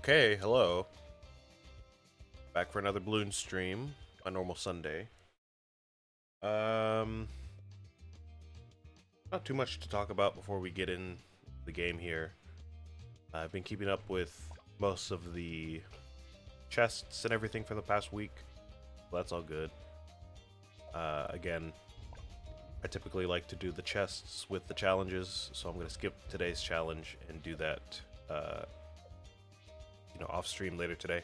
Okay, hello. Back for another Bloons stream, a normal Sunday. Um, Not too much to talk about before we get in the game here. I've been keeping up with most of the chests and everything for the past week. So that's all good. Again, I typically like to do the chests with the challenges, so I'm going to skip today's challenge and do that, off stream later today.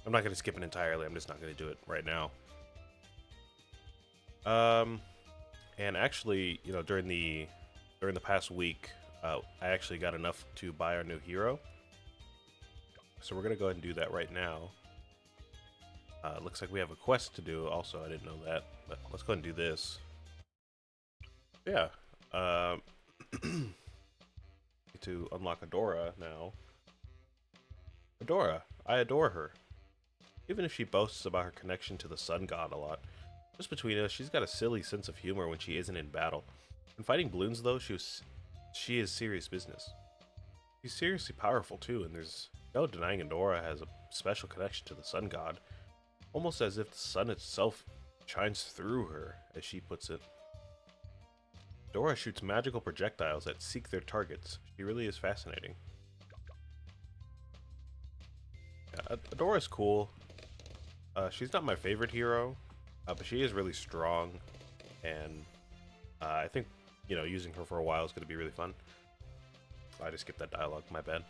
I'm not going to skip it entirely. I'm just not going to do it right now. And actually, during the past week, I actually got enough to buy our new hero. So we're gonna go ahead and do that right now. Looks like we have a quest to do. Also, I didn't know that, but let's go ahead and do this. Yeah. To unlock Adora now. Adora, I adore her. Even if she boasts about her connection to the sun god a lot. Just between us, she's got a silly sense of humor when she isn't in battle. When fighting Bloons, though, she is serious business. She's seriously powerful, too, and there's no denying Adora has a special connection to the sun god. Almost as if the sun itself shines through her, as she puts it. Adora shoots magical projectiles that seek their targets. She really is fascinating. Yeah, Adora's cool. She's not my favorite hero, but she is really strong, and I think, using her for a while is going to be really fun. I just skipped that dialogue, my bad.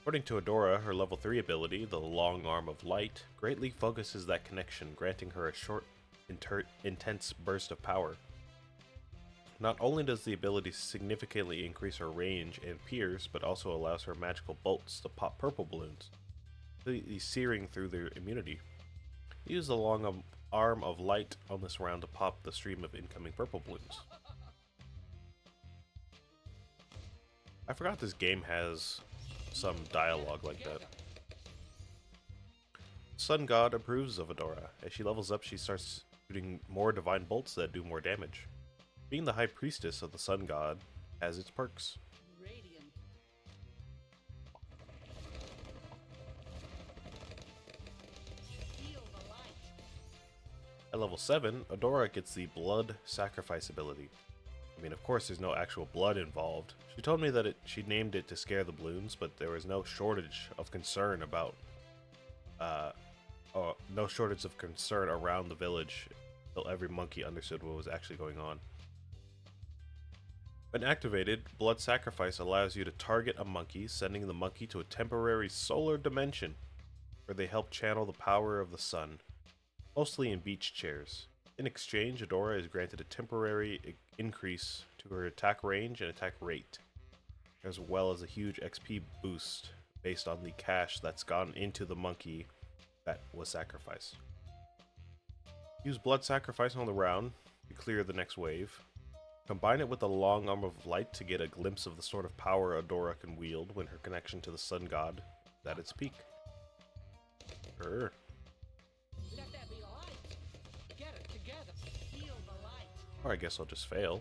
According to Adora, her level 3 ability, the Long Arm of Light, greatly focuses that connection, granting her a short, intense burst of power. Not only does the ability significantly increase her range and pierce, but also allows her magical bolts to pop purple balloons, completely searing through their immunity. Use the Long Arm of Light on this round to pop the stream of incoming purple balloons. I forgot this game has some dialogue like that. Sun God approves of Adora. As she levels up, she starts shooting more divine bolts that do more damage. Being the High Priestess of the Sun God has its perks. At level 7, Adora gets the Blood Sacrifice ability. I mean, of course, there's no actual blood involved. She told me that she named it to scare the Bloons, but there was no shortage of concern about, no shortage of concern around the village until every monkey understood what was actually going on. When activated, Blood Sacrifice allows you to target a monkey, sending the monkey to a temporary solar dimension, where they help channel the power of the sun, mostly in beach chairs. In exchange, Adora is granted a temporary increase to her attack range and attack rate, as well as a huge XP boost based on the cash that's gone into the monkey that was sacrificed. Use Blood Sacrifice on the round to clear the next wave. Combine it with the Long Arm of Light to get a glimpse of the sort of power Adora can wield when her connection to the sun god is at its peak. Sure. Or I guess I'll just fail.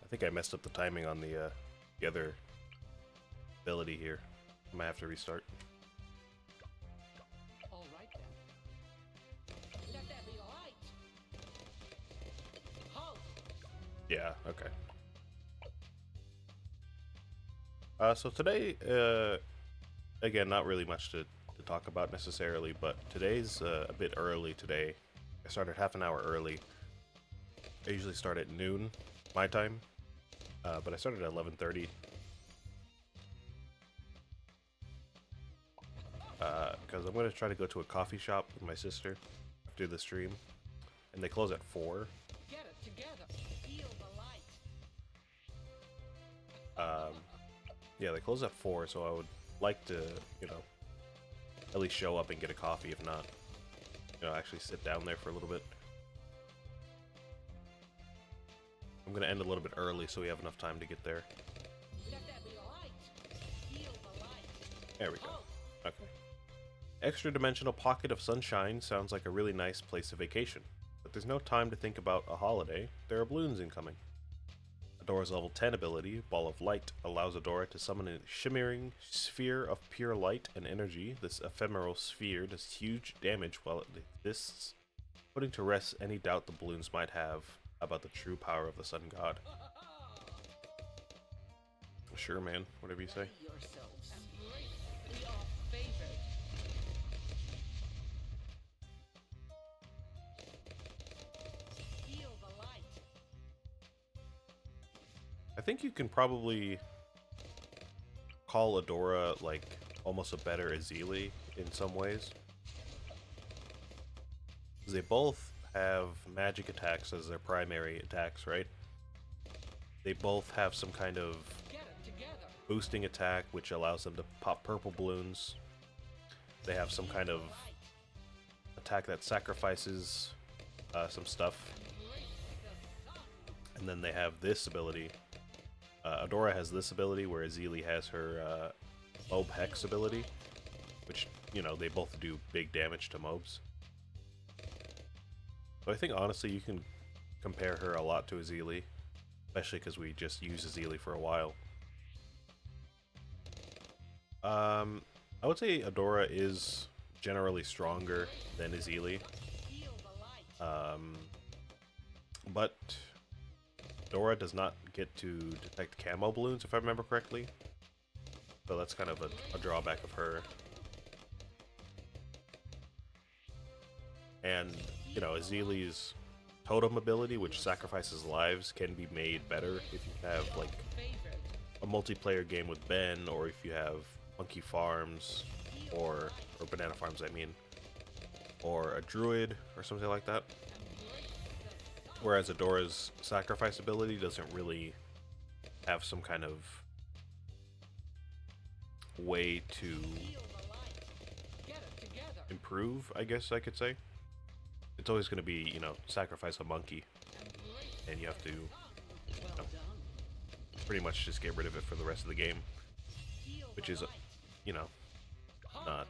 I think I messed up the timing on the other ability here. I might have to restart. All right then. Let that be all right. Halt. Yeah, okay. So today, again, not really much to talk about necessarily, but today's a bit early today. I started half an hour early. I usually start at noon, my time, but I started at 11:30. Because I'm going to try to go to a coffee shop with my sister after the stream, and they close at 4. Get it together. Feel the light. Yeah, they close at 4, so I would like to, at least show up and get a coffee, if not, actually sit down there for a little bit. I'm going to end a little bit early so we have enough time to get there. Let that be all right. Feel the light. There we go. Halt. Okay. Extra dimensional pocket of sunshine sounds like a really nice place to vacation, but there's no time to think about a holiday. There are Bloons incoming. Adora's level 10 ability, Ball of Light, allows Adora to summon a shimmering sphere of pure light and energy. This ephemeral sphere does huge damage while it exists, putting to rest any doubt the Bloons might have about the true power of the Sun God. Sure, man. Whatever you say. Ready yourselves. Embrace your favorite. Feel the light. I think you can probably call Adora like almost a better Azili in some ways. They both have magic attacks as their primary attacks, right? They both have some kind of Get it together. boosting attack which allows them to pop purple balloons. They have some kind of attack that sacrifices some stuff. Embrace the sun. And then they have this ability. Adora has this ability where Azili has her Mob Hex ability, which, you know, they both do big damage to mobs. So I think honestly you can compare her a lot to Azili, especially because we just used Azili for a while. I would say Adora is generally stronger than Azili, Feel the light. but Adora does not get to detect camo balloons, if I remember correctly. So that's kind of a drawback of her. And, you know, Azili's totem ability, which sacrifices lives, can be made better if you have, like, Favorite. a multiplayer game with Ben, or if you have Monkey Farms, or Banana Farms, I mean, or a Druid, or something like that. Whereas Adora's sacrifice ability doesn't really have some kind of way to Feel the light. Get it together. improve, I guess I could say. It's always going to be, you know, sacrifice a monkey, Embrace. and you have to Well done. pretty much just get rid of it for the rest of the game, Feel which the is, light. you know, not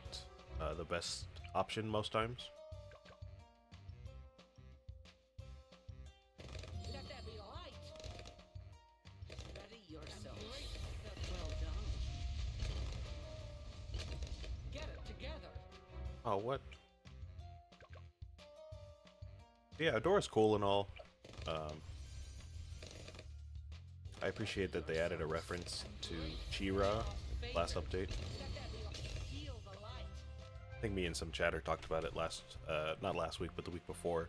the best option most times. Let there be light. Ready yourselves. Well done. Get it together. Oh, what? Yeah, Adora's cool and all. I appreciate that they added a reference to She-Ra last update. Let there be light. Feel the light. I think me and some chatter talked about it not last week, but the week before.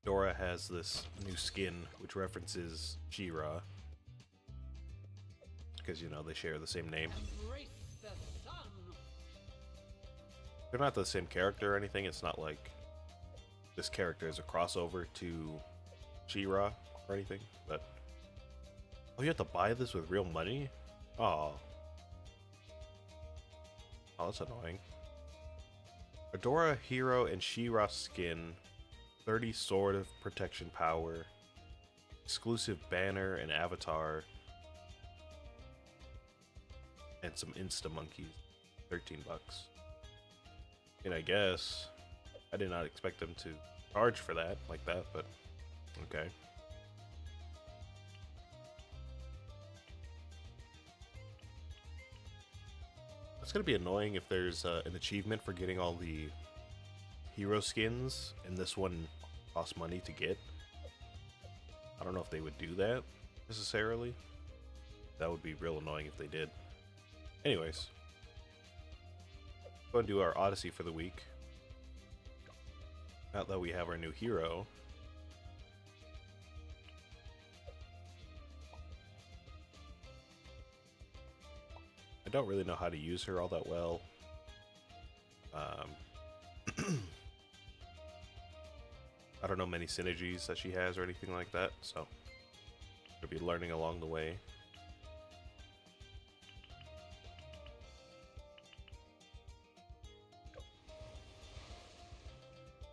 Dora has this new skin which references She-Ra, because, you know, they share the same name. Embrace the sun. They're not the same character or anything. It's not like this character is a crossover to She-Ra or anything, but... Oh, you have to buy this with real money? Oh. Oh, that's annoying. Adora, Hero, and She-Ra skin. 30 Sword of Protection power. Exclusive banner and avatar. And some Insta-monkeys. 13 bucks. And I guess I did not expect them to charge for that like that, but okay. It's gonna be annoying if there's an achievement for getting all the hero skins, and this one costs money to get. I don't know if they would do that necessarily. That would be real annoying if they did. Anyways, go and do our Odyssey for the week. Now that we have our new hero. I don't really know how to use her all that well. I don't know many synergies that she has or anything like that, so I'll be learning along the way.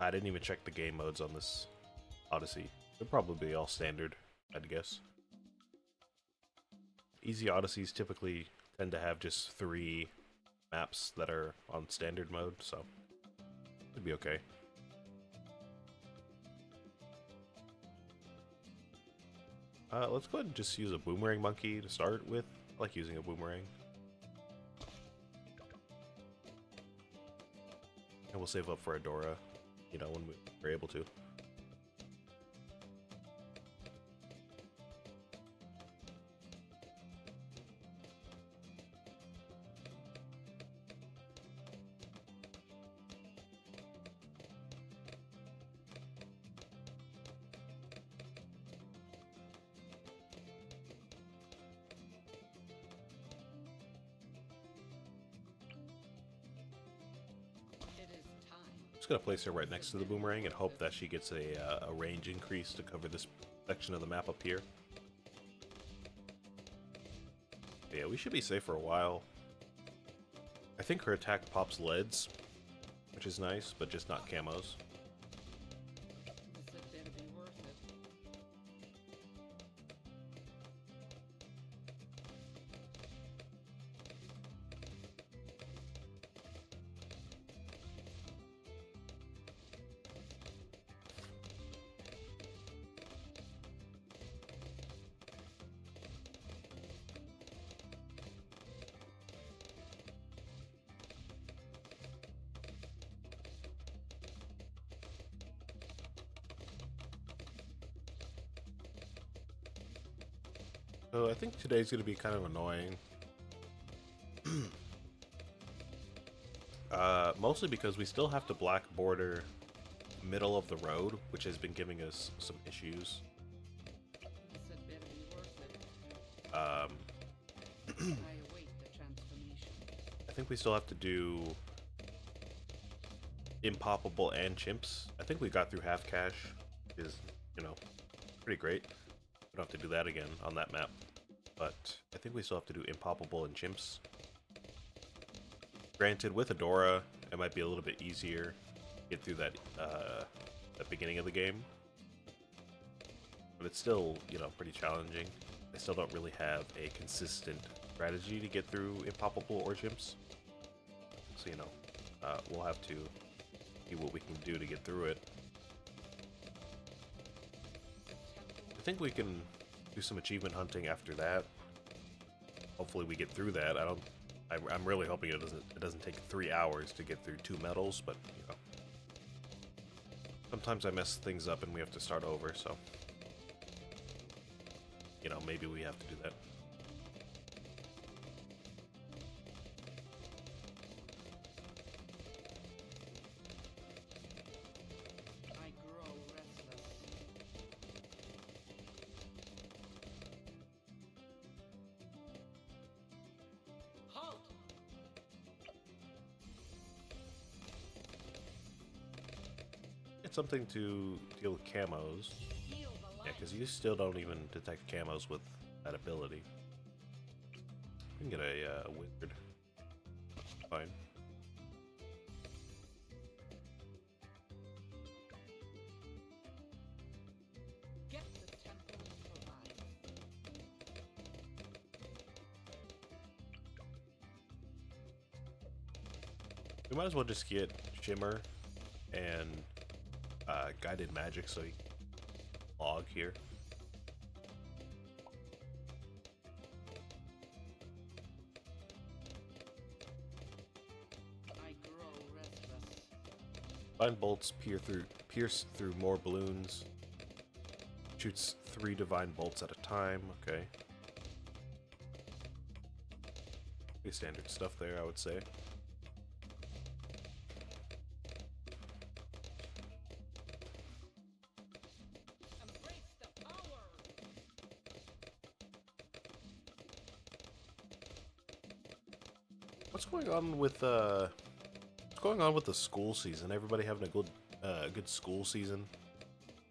I didn't even check the game modes on this Odyssey. They're probably all standard, I'd guess. Easy Odysseys typically tend to have just 3 maps that are on standard mode, so it'd be okay. Let's go ahead and just use a boomerang monkey to start with. I like using a boomerang. And we'll save up for Adora, you know, when we're able to. Just gonna place her right next to the boomerang and hope that she gets a range increase to cover this section of the map up here. But yeah, we should be safe for a while. I think her attack pops leads, which is nice, but just not camos. So I think today's going to be kind of annoying. Mostly because we still have to black border middle of the road, which has been giving us some issues. I think we still have to do Impoppable and Chimps. I think we got through half cash, which is, you know, pretty great. We don't have to do that again on that map. But I think we still have to do Impoppable and Chimps. Granted, with Adora, it might be a little bit easier to get through that that beginning of the game. But it's still, you know, pretty challenging. I still don't really have a consistent strategy to get through Impoppable or Chimps. So, you know, we'll have to see what we can do to get through it. I think we can do some achievement hunting after that. Hopefully we get through that. I'm really hoping it doesn't take 3 hours to get through 2 medals, but you know, sometimes I mess things up and we have to start over, so you know, maybe we have to do that. Something to deal with camos. Yeah, because you still don't even detect camos with that ability. We can get a wizard. Fine. Get the temple provided. We might as well just get Shimmer and guided magic so you can log here. I grow restless. Divine bolts pierce through more balloons. Shoots 3 divine bolts at a time. Okay. Pretty standard stuff there, I would say. What's going on with the school season? Everybody having a good school season?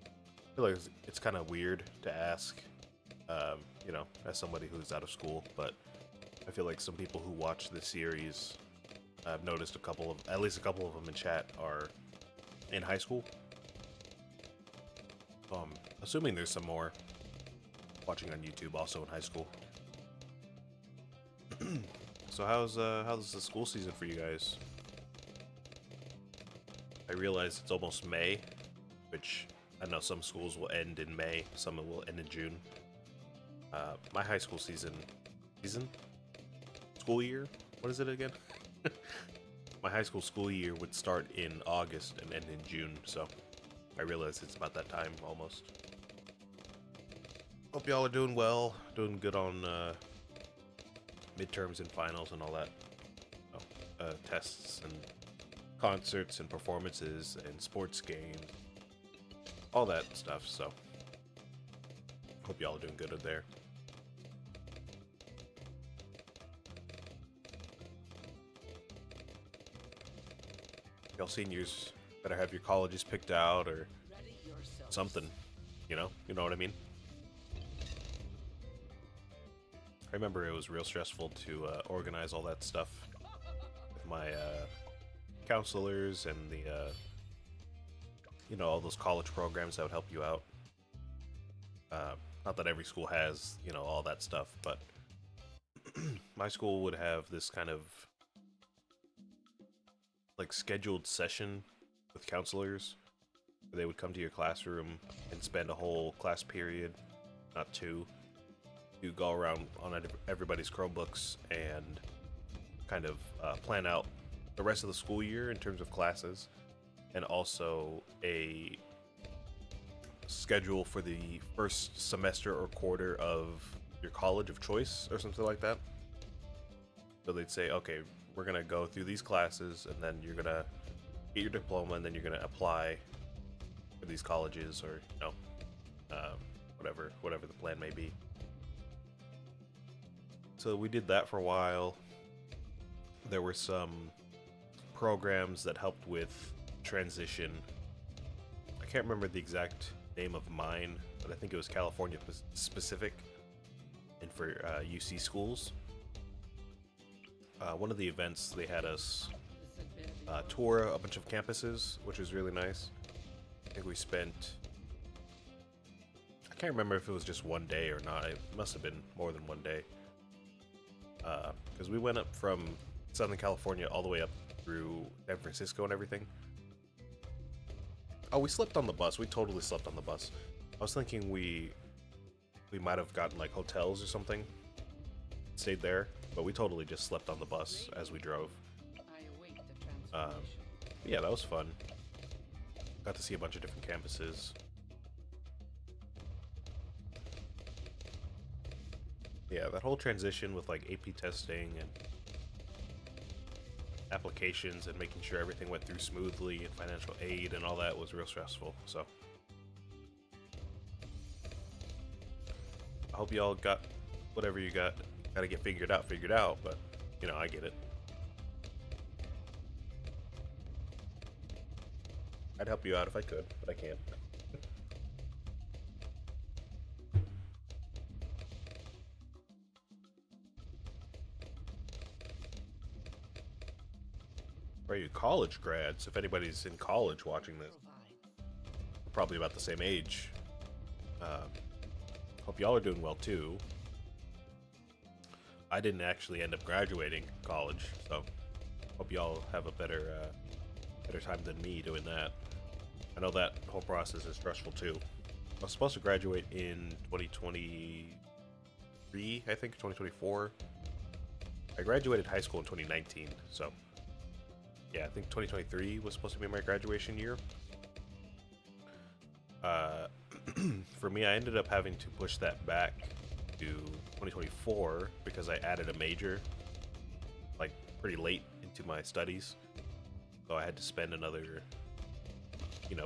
I feel like it's kind of weird to ask, you know, as somebody who's out of school, but I feel like some people who watch the series, I've noticed at least a couple of them in chat are in high school. Assuming there's some more watching on YouTube also in high school. So how's the school season for you guys? I realize it's almost May, which I know some schools will end in May, some will end in June. My high school school year? What is it again? My high school school year would start in August and end in June, so I realize it's about that time almost. Hope y'all are doing well, doing good on midterms and finals and all that. Tests and concerts and performances and sports games, all that stuff, so hope y'all are doing good there. Y'all seniors better have your colleges picked out or something, you know what I mean? I remember it was real stressful to organize all that stuff with my counselors and the all those college programs that would help you out. Not that every school has all that stuff, but my school would have this kind of like scheduled session with counselors where they would come to your classroom and spend a whole class period, not two. You go around on everybody's Chromebooks and kind of plan out the rest of the school year in terms of classes, and also a schedule for the first semester or quarter of your college of choice or something like that. So they'd say, okay, we're gonna go through these classes and then you're gonna get your diploma and then you're gonna apply for these colleges, or whatever the plan may be. So we did that for a while. There were some programs that helped with transition. I can't remember the exact name of mine, but I think it was California specific and for UC schools. One of the events, they had us tour a bunch of campuses, which was really nice. I think we spent, I can't remember if it was just one day or not. It must have been more than one day. Because we went up from Southern California all the way up through San Francisco and everything. Oh, we slept on the bus. We totally slept on the bus. I was thinking we might have gotten like hotels or something, stayed there, but we totally just slept on the bus as we drove. Yeah, that was fun. Got to see a bunch of different campuses. Yeah, that whole transition with like AP testing and applications and making sure everything went through smoothly and financial aid and all that was real stressful. So I hope y'all got whatever you got to get figured out, but I get it. I'd help you out if I could, but I can't. Are you college grads? If anybody's in college watching this, we're probably about the same age. Hope y'all are doing well too. I didn't actually end up graduating college, so hope y'all have a better time than me doing that. I know that whole process is stressful too. I was supposed to graduate in 2023, I think, 2024. I graduated high school in 2019, so yeah, I think 2023 was supposed to be my graduation year. For me, I ended up having to push that back to 2024 because I added a major like pretty late into my studies. So I had to spend another,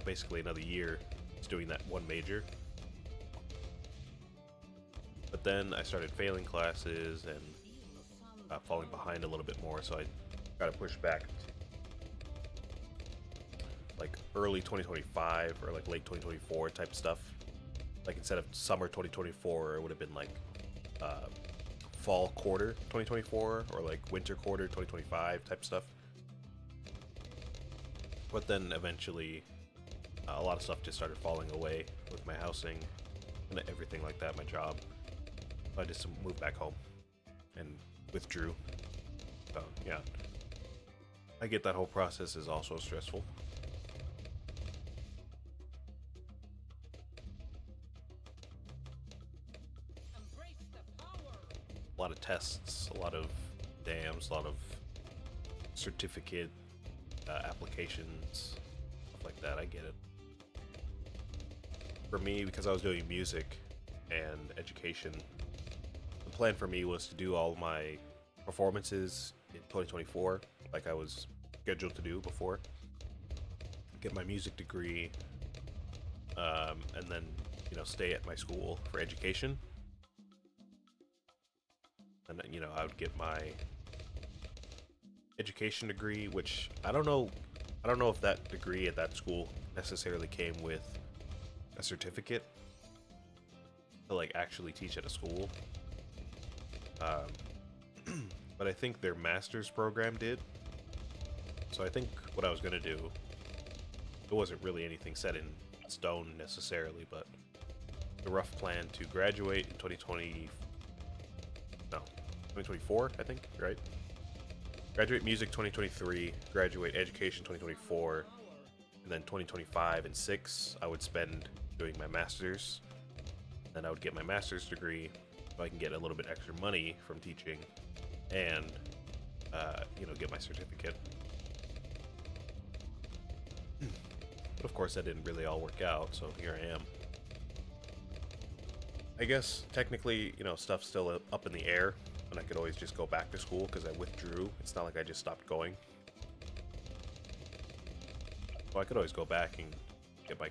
basically another year just doing that one major. But then I started failing classes and falling behind a little bit more, so I got to push back to like early 2025 or like late 2024 type stuff. Like instead of summer 2024, it would have been like fall quarter 2024 or like winter quarter 2025 type stuff. But then eventually a lot of stuff just started falling away with my housing and everything like that, my job. So I just moved back home and withdrew. So yeah, I get that whole process is also stressful. Embrace the power. A lot of tests, a lot of exams, a lot of certificate applications, stuff like that. I get it. For me, because I was doing music and education, the plan for me was to do all my performances in 2024, like I was scheduled to do before. Get my music degree, and then stay at my school for education. And then I would get my education degree, which I don't know if that degree at that school necessarily came with a certificate to like actually teach at a school. But I think their master's program did. So I think what I was gonna do, it wasn't really anything set in stone necessarily, but the rough plan to graduate in 2024, I think, right? Graduate music 2023, graduate education 2024, and then 2025 and 6 I would spend doing my master's. Then I would get my master's degree so I can get a little bit extra money from teaching and get my certificate. But of course that didn't really all work out, so here I am. I guess technically, stuff's still up in the air, and I could always just go back to school because I withdrew. It's not like I just stopped going. So I could always go back and get my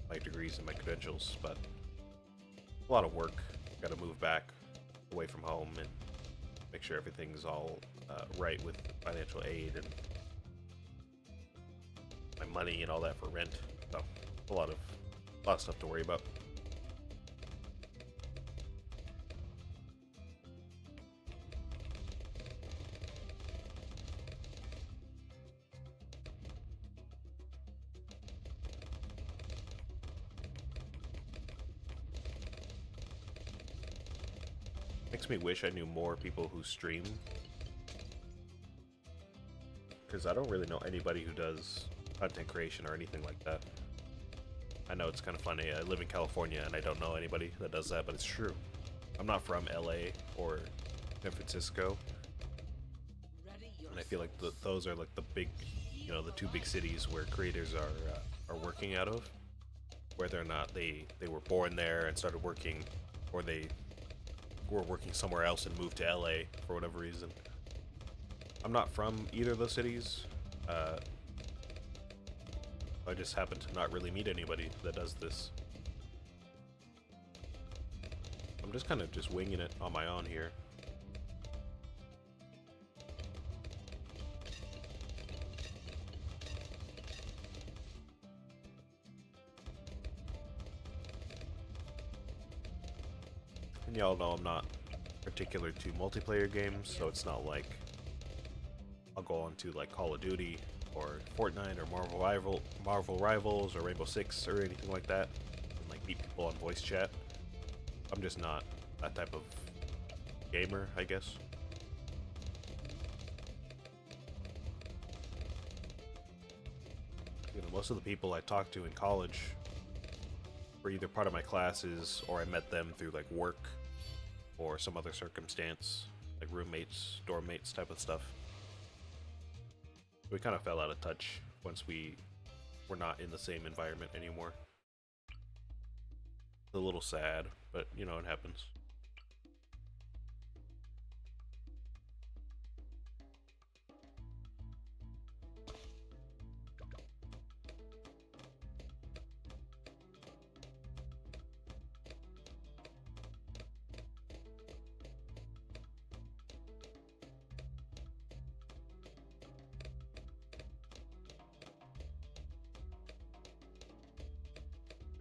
my degrees and my credentials, but a lot of work. Got to move back away from home and make sure everything's all right with financial aid and my money and all that for rent. So a lot of stuff to worry about. Makes me wish I knew more people who stream, because I don't really know anybody who does content creation or anything like that. I know it's kind of funny, I live in California and I don't know anybody that does that, but it's true. I'm not from LA or San Francisco, and I feel like those are like the big, the two big cities where creators are working out of. Whether or not they were born there and started working, or they were working somewhere else and moved to LA for whatever reason. I'm not from either of those cities. I just happen to not really meet anybody that does this. I'm just kind of just winging it on my own here. And y'all know I'm not particular to multiplayer games, so it's not like I'll go on to like Call of Duty or Fortnite or Marvel Rivals or Rainbow Six or anything like that and like meet people on voice chat. I'm just not that type of gamer, I guess. Most of the people I talked to in college were either part of my classes or I met them through like work or some other circumstance, like roommates, dorm mates type of stuff. We kind of fell out of touch once we were not in the same environment anymore. It's a little sad, but it happens.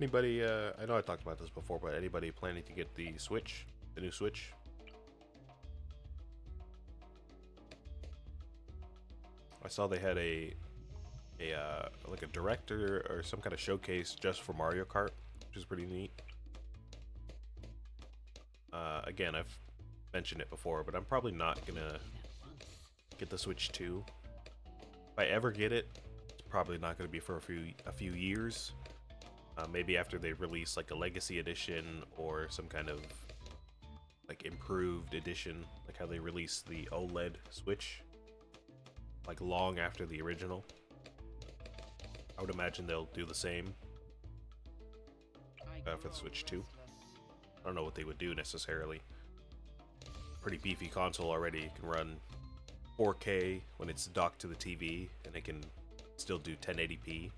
Anybody, I know I talked about this before, but anybody planning to get the Switch? The new Switch? I saw they had a like a director or some kind of showcase just for Mario Kart, which is pretty neat. Again, I've mentioned it before, but I'm probably not gonna get the Switch 2. If I ever get it, it's probably not going to be for a few years. Maybe after they release like a Legacy Edition or some kind of like improved edition, like how they released the OLED Switch, like long after the original. I would imagine they'll do the same for the Switch 2. I don't know what they would do necessarily. Pretty beefy console already. It can run 4K when it's docked to the TV, and it can still do 1080p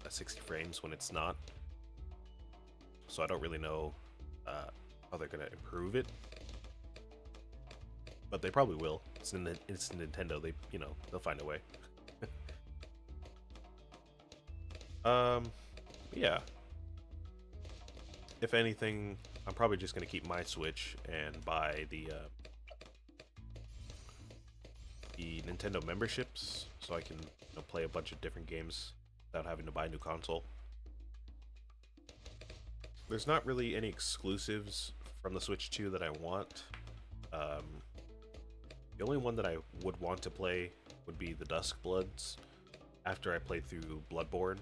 at 60 frames when it's not. So I don't really know how they're gonna improve it, but they probably will. It's Nintendo. They'll find a way. Yeah. If anything, I'm probably just gonna keep my Switch and buy the Nintendo memberships, so I can play a bunch of different games without having to buy a new console. There's not really any exclusives from the Switch 2 that I want. The only one that I would want to play would be the Duskbloods after I played through Bloodborne.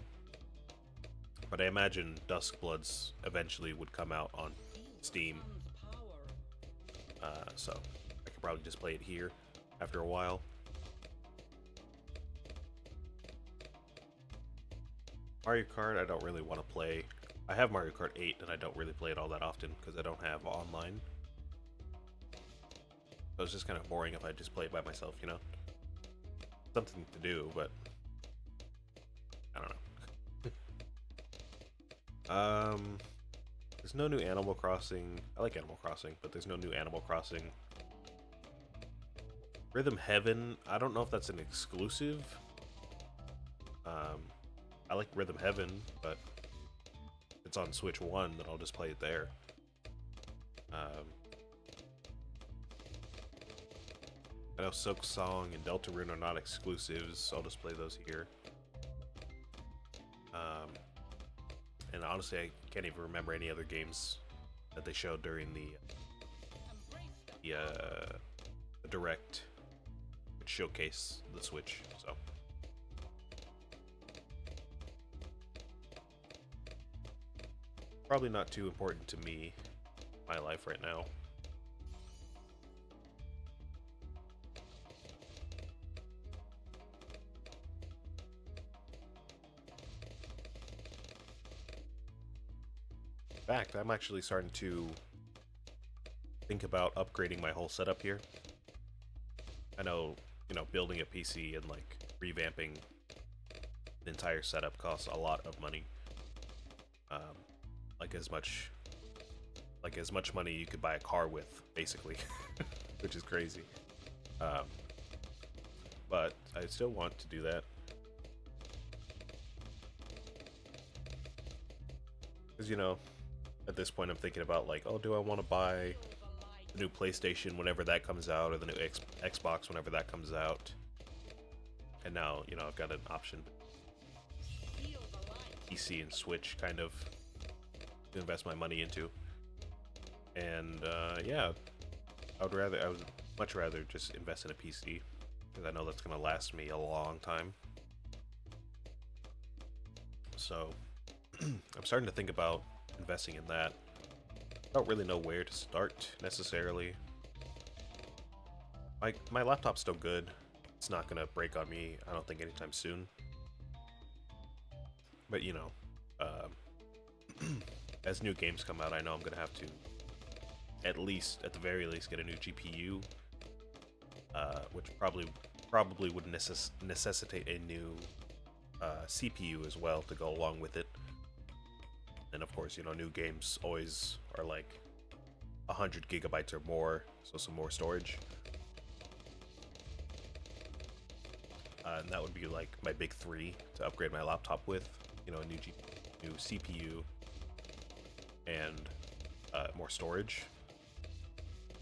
But I imagine Duskbloods eventually would come out on Steam. So I could probably just play it here after a while. Mario Kart, I don't really want to play. I have Mario Kart 8 and I don't really play it all that often because I don't have online. So it's just kind of boring if I just play it by myself, you know? Something to do, but I don't know. There's no new Animal Crossing. I like Animal Crossing, but there's no new Animal Crossing. Rhythm Heaven, I don't know if that's an exclusive. I like Rhythm Heaven, but if it's on Switch 1, then I'll just play it there. I know Silk Song and Deltarune are not exclusives, so I'll just play those here. And honestly, I can't even remember any other games that they showed during the Direct, which showcased the Switch, so. Probably not too important to me, my life right now. In fact, I'm actually starting to think about upgrading my whole setup here. I know, building a PC and like revamping the entire setup costs a lot of money. Like as much money you could buy a car with, basically, which is crazy. But I still want to do that. Because, at this point I'm thinking about like, oh, do I want to buy the new PlayStation whenever that comes out, or the new Xbox whenever that comes out? And now, I've got an option, PC and Switch, kind of, to invest my money into. And yeah, I would much rather just invest in a PC, because I know that's going to last me a long time. So I'm starting to think about investing in that. I don't really know where to start necessarily. My laptop's still good. It's not gonna break on me, I don't think, anytime soon. But as new games come out, I know I'm gonna have to at the very least get a new GPU, which probably would necessitate a new CPU as well to go along with it. And of course, new games always are like 100 gigabytes or more, so some more storage. And that would be like my big three to upgrade my laptop with. A new CPU, and more storage.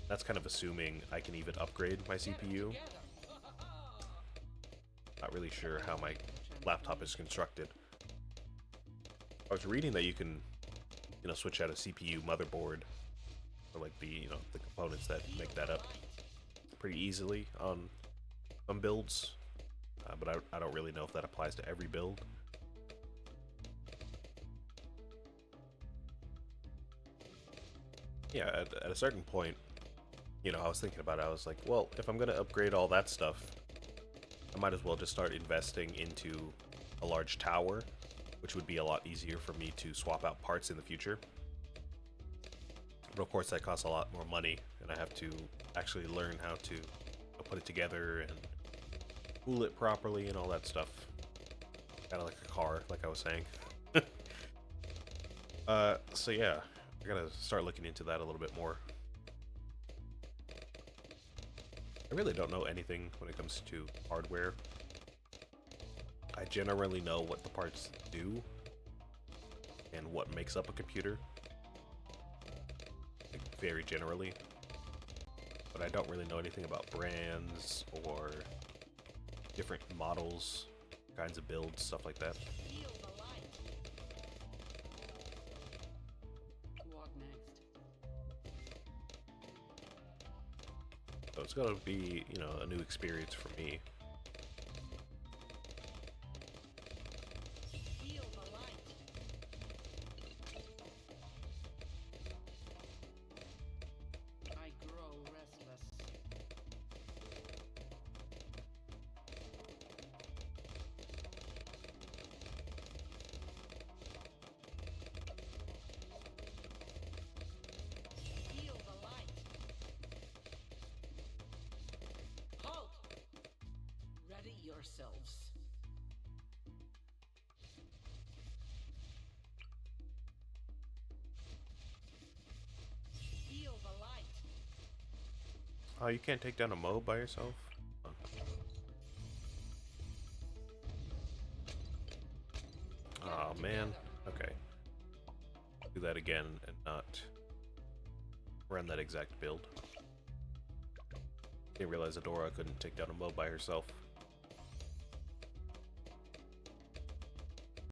That's kind of assuming I can even upgrade my CPU. Not really sure how my laptop is constructed. I was reading that you can, switch out a CPU motherboard, or like the components that make that up, pretty easily on some builds, but I don't really know if that applies to every build. Yeah, at a certain point, you know, I was thinking about it. I was like, well, if I'm going to upgrade all that stuff, I might as well just start investing into a large tower, which would be a lot easier for me to swap out parts in the future. But of course, that costs a lot more money, and I have to actually learn how to put it together and cool it properly and all that stuff. Kind of like a car, like I was saying. So yeah, I gotta start looking into that a little bit more. I really don't know anything when it comes to hardware. I generally know what the parts do and what makes up a computer, like, very generally. But I don't really know anything about brands or different models, kinds of builds, stuff like that. Feel the light. What next? So it's gonna be, you know, a new experience for me. Feel the light. I grow restless. Feel the light. Halt! Ready yourselves. Feel the light. Oh, you can't take down a mob by yourself? Huh. Oh man. Okay. Do that again and not run that exact build. Didn't realize Adora couldn't take down a mob by herself.